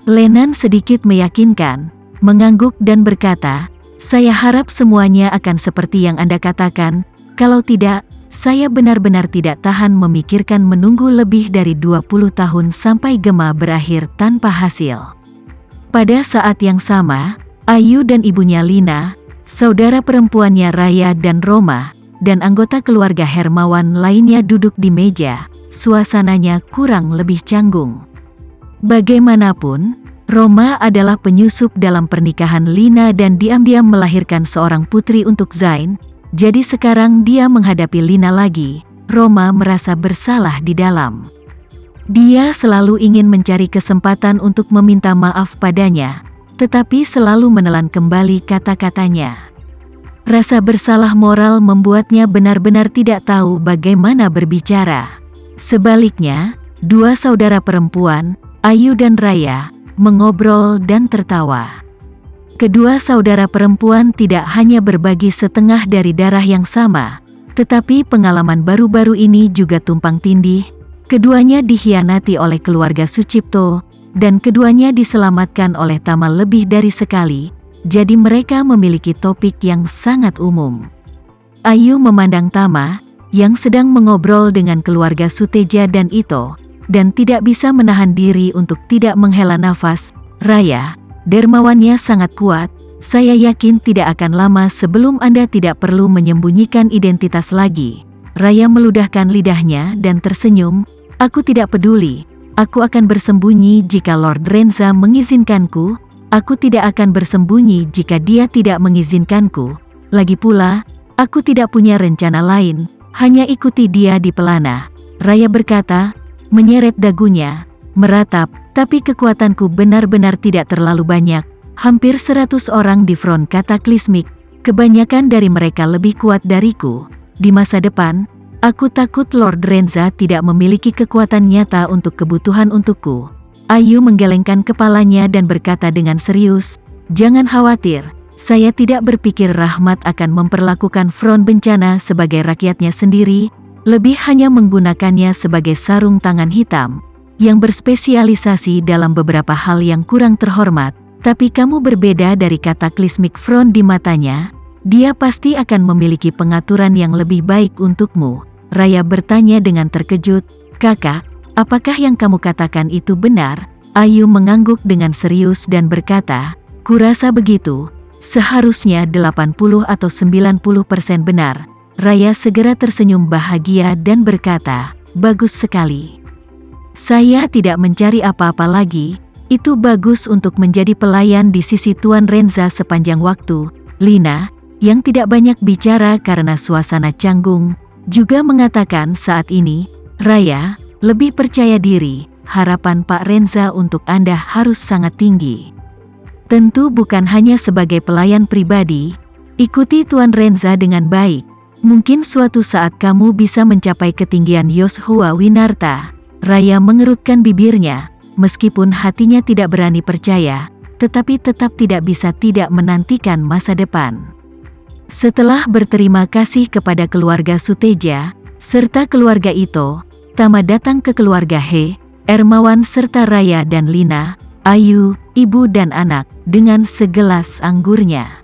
Lenan sedikit meyakinkan, mengangguk dan berkata, "Saya harap semuanya akan seperti yang Anda katakan, kalau tidak, saya benar-benar tidak tahan memikirkan menunggu lebih dari 20 tahun sampai Gema berakhir tanpa hasil." Pada saat yang sama, Ayu dan ibunya Lina, saudara perempuannya Raya dan Roma, dan anggota keluarga Hermawan lainnya duduk di meja. Suasananya kurang lebih canggung. Bagaimanapun, Roma adalah penyusup dalam pernikahan Lina dan diam-diam melahirkan seorang putri untuk Zain, jadi sekarang dia menghadapi Lina lagi. Roma merasa bersalah di dalam. Dia selalu ingin mencari kesempatan untuk meminta maaf padanya, tetapi selalu menelan kembali kata-katanya. Rasa bersalah moral membuatnya benar-benar tidak tahu bagaimana berbicara. Sebaliknya, dua saudara perempuan, Ayu dan Raya, mengobrol dan tertawa. Kedua saudara perempuan tidak hanya berbagi setengah dari darah yang sama, tetapi pengalaman baru-baru ini juga tumpang tindih. Keduanya dikhianati oleh keluarga Sucipto, dan keduanya diselamatkan oleh Tama lebih dari sekali, jadi mereka memiliki topik yang sangat umum. Ayu memandang Tama, yang sedang mengobrol dengan keluarga Suteja dan Ito, dan tidak bisa menahan diri untuk tidak menghela nafas. "Raya, dermawannya sangat kuat, saya yakin tidak akan lama sebelum Anda tidak perlu menyembunyikan identitas lagi." Raya meludahkan lidahnya dan tersenyum, "Aku tidak peduli, aku akan bersembunyi jika Lord Renza mengizinkanku, aku tidak akan bersembunyi jika dia tidak mengizinkanku, lagi pula, aku tidak punya rencana lain, hanya ikuti dia di pelana." Raya berkata, menyeret dagunya, meratap, "Tapi kekuatanku benar-benar tidak terlalu banyak, hampir 100 orang di front kataklismik, kebanyakan dari mereka lebih kuat dariku. Di masa depan, aku takut Lord Renza tidak memiliki kekuatan nyata untuk kebutuhan untukku." Ayu menggelengkan kepalanya dan berkata dengan serius, "Jangan khawatir, saya tidak berpikir Rahmat akan memperlakukan front bencana sebagai rakyatnya sendiri, lebih hanya menggunakannya sebagai sarung tangan hitam, yang berspesialisasi dalam beberapa hal yang kurang terhormat. Tapi kamu berbeda dari kataklismik front di matanya, dia pasti akan memiliki pengaturan yang lebih baik untukmu." Raya bertanya dengan terkejut, "Kakak, apakah yang kamu katakan itu benar?" Ayu mengangguk dengan serius dan berkata, "Kurasa begitu. Seharusnya 80 atau 90% benar." Raya segera tersenyum bahagia dan berkata, "Bagus sekali. Saya tidak mencari apa-apa lagi, itu bagus untuk menjadi pelayan di sisi Tuan Renza sepanjang waktu." Lina, yang tidak banyak bicara karena suasana canggung, juga mengatakan saat ini, "Raya, lebih percaya diri, harapan Pak Renza untuk Anda harus sangat tinggi. Tentu bukan hanya sebagai pelayan pribadi, ikuti Tuan Renza dengan baik. Mungkin suatu saat kamu bisa mencapai ketinggian Yoshua Winarta." Raya mengerutkan bibirnya, meskipun hatinya tidak berani percaya, tetapi tetap tidak bisa tidak menantikan masa depan. Setelah berterima kasih kepada keluarga Suteja, serta keluarga Ito, Tama datang ke keluarga He, Ermawan serta Raya dan Lina, Ayu, ibu dan anak, dengan segelas anggurnya.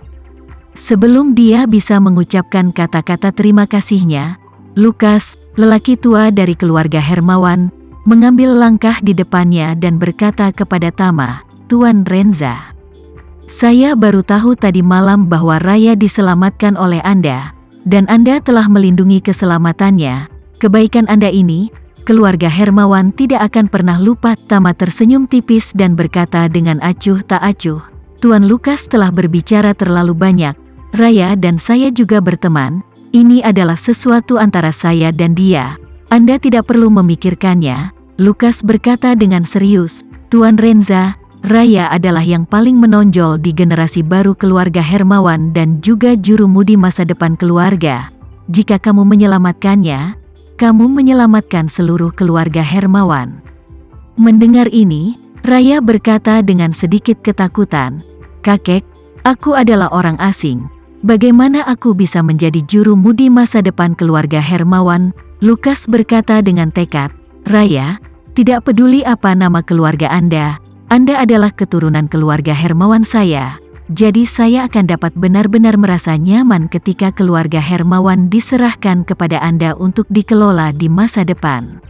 Sebelum dia bisa mengucapkan kata-kata terima kasihnya, Lukas, lelaki tua dari keluarga Hermawan, mengambil langkah di depannya dan berkata kepada Tama, "Tuan Renza, saya baru tahu tadi malam bahwa Raya diselamatkan oleh Anda, dan Anda telah melindungi keselamatannya. Kebaikan Anda ini, keluarga Hermawan tidak akan pernah lupa." Tama tersenyum tipis dan berkata dengan acuh tak acuh, "Tuan Lukas telah berbicara terlalu banyak. Raya dan saya juga berteman, ini adalah sesuatu antara saya dan dia. Anda tidak perlu memikirkannya." Lukas berkata dengan serius, "Tuan Renza, Raya adalah yang paling menonjol di generasi baru keluarga Hermawan dan juga jurumudi masa depan keluarga. Jika kamu menyelamatkannya, kamu menyelamatkan seluruh keluarga Hermawan." Mendengar ini, Raya berkata dengan sedikit ketakutan, "Kakek, aku adalah orang asing. Bagaimana aku bisa menjadi jurumudi masa depan keluarga Hermawan?" Lukas berkata dengan tekad, "Raya, tidak peduli apa nama keluarga Anda, Anda adalah keturunan keluarga Hermawan saya, jadi saya akan dapat benar-benar merasa nyaman ketika keluarga Hermawan diserahkan kepada Anda untuk dikelola di masa depan.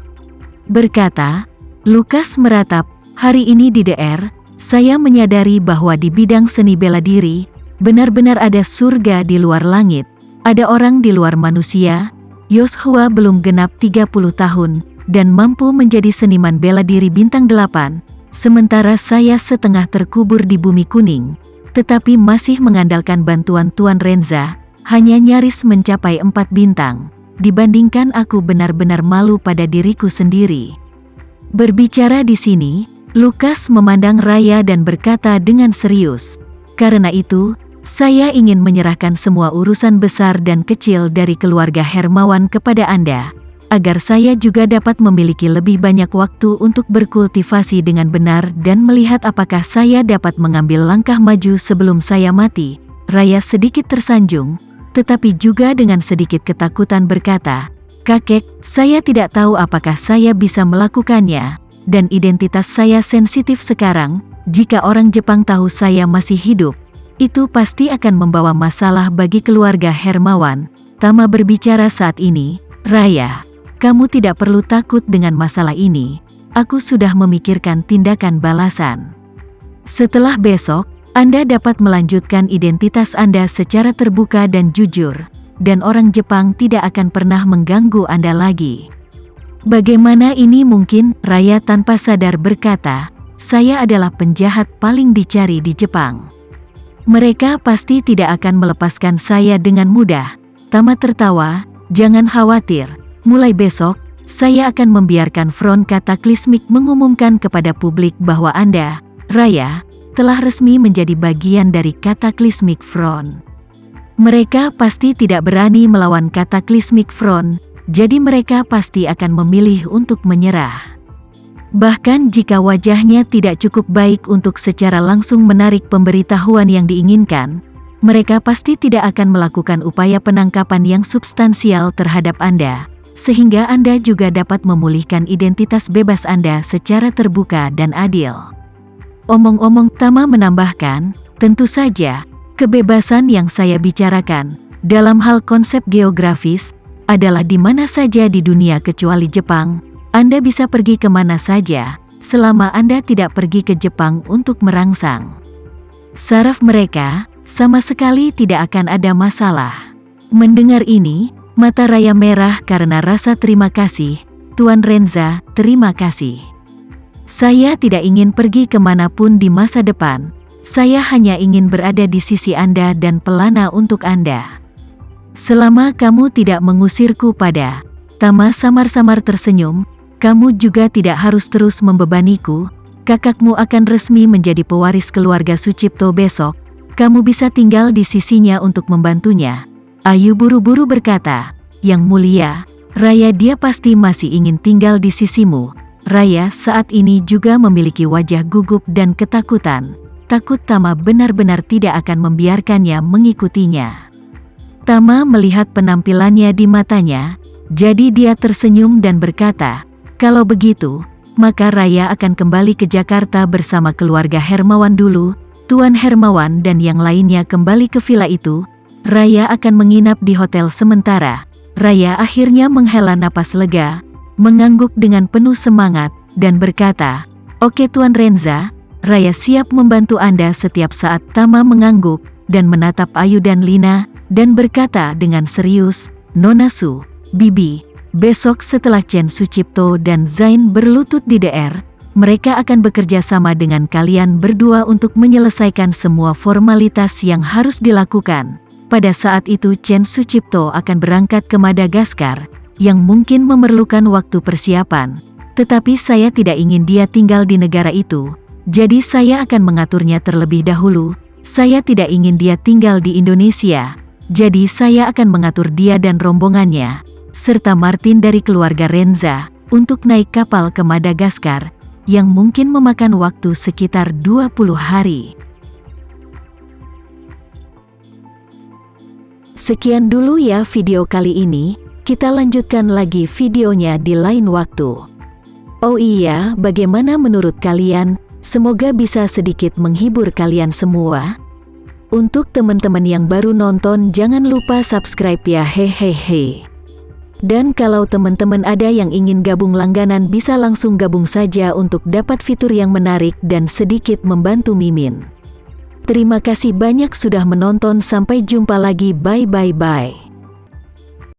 Berkata, Lukas meratap, hari ini di DR, saya menyadari bahwa di bidang seni bela diri, benar-benar ada surga di luar langit, ada orang di luar manusia. Yoshua belum genap 30 tahun, dan mampu menjadi seniman bela diri bintang 8, sementara saya setengah terkubur di bumi kuning, tetapi masih mengandalkan bantuan Tuan Renza, hanya nyaris mencapai 4 bintang. Dibandingkan aku benar-benar malu pada diriku sendiri. Berbicara di sini, Lukas memandang Raya dan berkata dengan serius, karena itu, saya ingin menyerahkan semua urusan besar dan kecil dari keluarga Hermawan kepada Anda, agar saya juga dapat memiliki lebih banyak waktu untuk berkultivasi dengan benar dan melihat apakah saya dapat mengambil langkah maju sebelum saya mati. Raya sedikit tersanjung, tetapi juga dengan sedikit ketakutan berkata, kakek, saya tidak tahu apakah saya bisa melakukannya, dan identitas saya sensitif sekarang. Jika orang Jepang tahu saya masih hidup, itu pasti akan membawa masalah bagi keluarga Hermawan. Tama berbicara saat ini, Raya, kamu tidak perlu takut dengan masalah ini, aku sudah memikirkan tindakan balasan. Setelah besok, Anda dapat melanjutkan identitas Anda secara terbuka dan jujur, dan orang Jepang tidak akan pernah mengganggu Anda lagi. Bagaimana ini mungkin? Raya tanpa sadar berkata, saya adalah penjahat paling dicari di Jepang. Mereka pasti tidak akan melepaskan saya dengan mudah. Tama tertawa, jangan khawatir. Mulai besok, saya akan membiarkan Front Kataklismik mengumumkan kepada publik bahwa Anda, Raya, telah resmi menjadi bagian dari Kataklismik Front. Mereka pasti tidak berani melawan Kataklismik Front, jadi mereka pasti akan memilih untuk menyerah. Bahkan jika wajahnya tidak cukup baik untuk secara langsung menarik pemberitahuan yang diinginkan, mereka pasti tidak akan melakukan upaya penangkapan yang substansial terhadap Anda, sehingga Anda juga dapat memulihkan identitas bebas Anda secara terbuka dan adil. Omong-omong, Tama menambahkan, tentu saja, kebebasan yang saya bicarakan, dalam hal konsep geografis, adalah di mana saja di dunia kecuali Jepang. Anda bisa pergi kemana saja, selama Anda tidak pergi ke Jepang untuk merangsang. Saraf mereka, sama sekali tidak akan ada masalah. Mendengar ini, mata Raya merah karena rasa terima kasih. Tuan Renza, terima kasih. Saya tidak ingin pergi kemanapun di masa depan, saya hanya ingin berada di sisi Anda dan pelana untuk Anda. Selama kamu tidak mengusirku pada, Tama samar-samar tersenyum, kamu juga tidak harus terus membebaniku. Kakakmu akan resmi menjadi pewaris keluarga Sucipto besok. Kamu bisa tinggal di sisinya untuk membantunya. Ayu buru-buru berkata, Yang mulia, Raya, dia pasti masih ingin tinggal di sisimu. Raya saat ini juga memiliki wajah gugup dan ketakutan. Takut Tama benar-benar tidak akan membiarkannya mengikutinya. Tama melihat penampilannya di matanya, jadi dia tersenyum dan berkata, kalau begitu, maka Raya akan kembali ke Jakarta bersama keluarga Hermawan dulu. Tuan Hermawan dan yang lainnya kembali ke villa itu. Raya akan menginap di hotel sementara. Raya akhirnya menghela napas lega, mengangguk dengan penuh semangat, dan berkata, Oke Tuan Renza, Raya siap membantu Anda setiap saat. Tama mengangguk, dan menatap Ayu dan Lina, dan berkata dengan serius, Nona Su, Bibi, besok setelah Chen Sucipto dan Zain berlutut di DR, mereka akan bekerja sama dengan kalian berdua untuk menyelesaikan semua formalitas yang harus dilakukan. Pada saat itu Chen Sucipto akan berangkat ke Madagaskar, yang mungkin memerlukan waktu persiapan. Tetapi saya tidak ingin dia tinggal di negara itu, jadi saya akan mengaturnya terlebih dahulu. Saya tidak ingin dia tinggal di Indonesia, jadi saya akan mengatur dia dan rombongannya, serta Martin dari keluarga Renza, untuk naik kapal ke Madagaskar, yang mungkin memakan waktu sekitar 20 hari. Sekian dulu ya video kali ini, kita lanjutkan lagi videonya di lain waktu. Oh iya, bagaimana menurut kalian? Semoga bisa sedikit menghibur kalian semua. Untuk teman-teman yang baru nonton, jangan lupa subscribe ya, hehehe. Dan kalau teman-teman ada yang ingin gabung langganan, bisa langsung gabung saja untuk dapat fitur yang menarik dan sedikit membantu Mimin. Terima kasih banyak sudah menonton, sampai jumpa lagi, bye bye bye.